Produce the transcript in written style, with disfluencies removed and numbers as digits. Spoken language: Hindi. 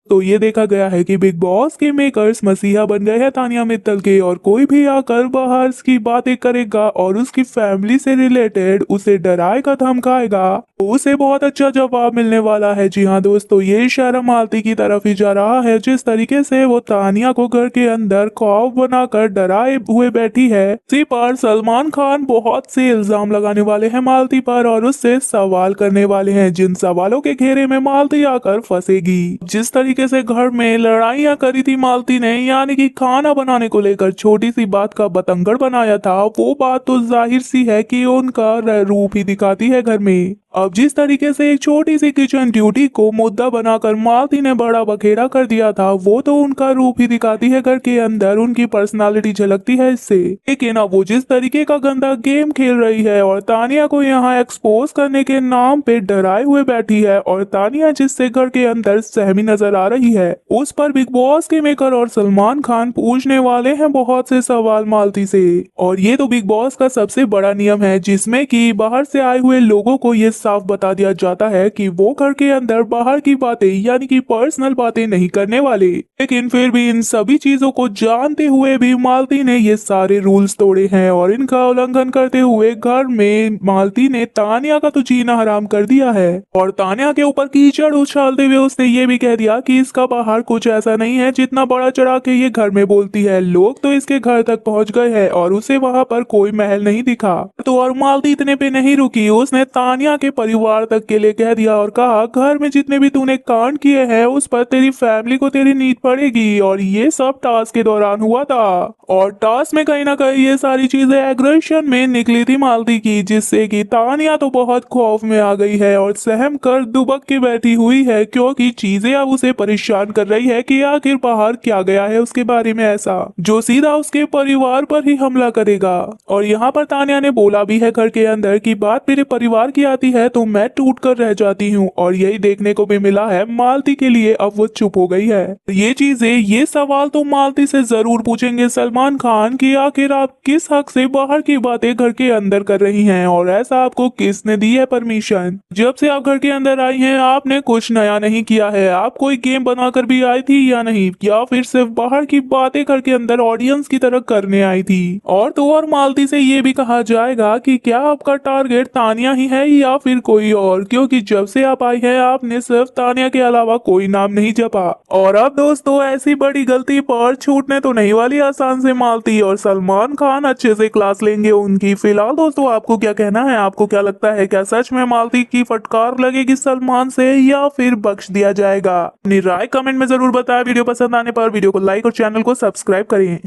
तो ये देखा गया है कि बिग बॉस के मेकर्स मसीहा बन गए हैं तानिया मित्तल के, और कोई भी आकर बाहर की बातें करेगा और उसकी फैमिली से रिलेटेड उसे डराएगा धमकाएगा तो उसे बहुत अच्छा जवाब मिलने वाला है। जी हाँ दोस्तों, ये इशारा मालती की तरफ ही जा रहा है। जिस तरीके से वो तानिया को घर के अंदर खौफ बनाकर डराए हुए बैठी है, इसी पर सलमान खान बहुत से इल्जाम लगाने वाले हैं मालती पर और उससे सवाल करने वाले हैं, जिन सवालों के घेरे में मालती आकर फंसेगी। जिस तरीके से घर में लड़ाइयां करी थी मालती ने, यानी कि खाना बनाने को लेकर छोटी सी बात का बतंगड़ बनाया था, वो बात तो जाहिर सी है कि उनका रूप ही दिखाती है घर में। अब जिस तरीके से एक छोटी सी किचन ड्यूटी को मुद्दा बनाकर मालती ने बड़ा बखेड़ा कर दिया था, वो तो उनका रूप ही दिखाती है घर के अंदर, उनकी पर्सनालिटी झलकती है इससे। लेकिन अब वो जिस तरीके का गंदा गेम खेल रही है और तानिया को यहाँ एक्सपोज करने के नाम पे डराए हुए बैठी है, और तानिया जिससे घर के अंदर सहमी नजर आ रही है, उस पर बिग बॉस के मेकर और सलमान खान पूछने वाले हैं बहुत से सवाल मालती से। और ये तो बिग बॉस का सबसे बड़ा नियम है, जिसमें कि बाहर से आए हुए लोगों को ये साफ बता दिया जाता है कि वो घर के अंदर बाहर की बातें यानी कि पर्सनल बातें नहीं करने वाले। लेकिन फिर भी इन सभी चीजों को जानते हुए भी मालती ने ये सारे रूल्स तोड़े हैं, और इनका उल्लंघन करते हुए घर में मालती ने तानिया का तो जीना हराम कर दिया है। और तानिया के ऊपर कीचड़ उछालते हुए उसने ये भी कह दिया कि इसका बाहर कुछ ऐसा नहीं है जितना बड़ा चढ़ा के ये घर में बोलती है, लोग तो इसके घर तक पहुंच गए हैं और उसे वहां पर कोई महल नहीं दिखा। तो और मालती इतने पे नहीं रुकी, उसने तानिया के परिवार तक के लिए कह दिया और कहा, घर में जितने भी तूने कांड किए हैं उस पर तेरी फैमिली को तेरी नींद पड़ेगी, और ये सब टास्क के दौरान हुआ था। और टास्क में कहीं ना कहीं ये सारी चीजें एग्रेशन में निकली थी मालती की, जिससे कि तानिया तो बहुत खौफ में आ गई है और सहम कर दुबक के बैठी हुई है, क्योंकि चीजें अब उसे परेशान कर रही है कि आखिर बाहर क्या गया है उसके बारे में ऐसा जो सीधा उसके परिवार पर ही हमला करेगा। और यहाँ पर तानिया ने बोला भी है घर के अंदर की बात मेरे परिवार की आती है तो मैं टूट कर रह जाती हूँ, और यही देखने को भी मिला है मालती के लिए। अब वो चुप हो गई है। ये चीजें, ये सवाल तो मालती से जरूर पूछेंगे सलमान खान कि आखिर आप किस हक से बाहर की बातें घर के अंदर कर रही हैं, और ऐसा आपको किसने दी है परमिशन। जब से आप घर के अंदर आई हैं आपने कुछ नया नहीं किया है, आप कोई गेम बनाकर भी आई थी या नहीं, या फिर सिर्फ बाहर की बातें घर के अंदर ऑडियंस की तरह करने आई थी। और तो और मालती से ये भी कहा जाएगा कि क्या आपका टारगेट तानिया ही है या फिर कोई और, क्योंकि जब से आप आई हैं आपने सिर्फ तानिया के अलावा कोई नाम नहीं जपा। और अब दोस्तों ऐसी बड़ी गलती पर छूटने तो नहीं वाली आसान से मालती, और सलमान खान अच्छे से क्लास लेंगे उनकी। फिलहाल दोस्तों आपको क्या कहना है, आपको क्या लगता है, क्या सच में मालती की फटकार लगेगी सलमान से या फिर बख्श दिया जाएगा? अपनी राय कमेंट में जरूर बताएं। वीडियो पसंद आने पर वीडियो को लाइक और चैनल को सब्सक्राइब करें।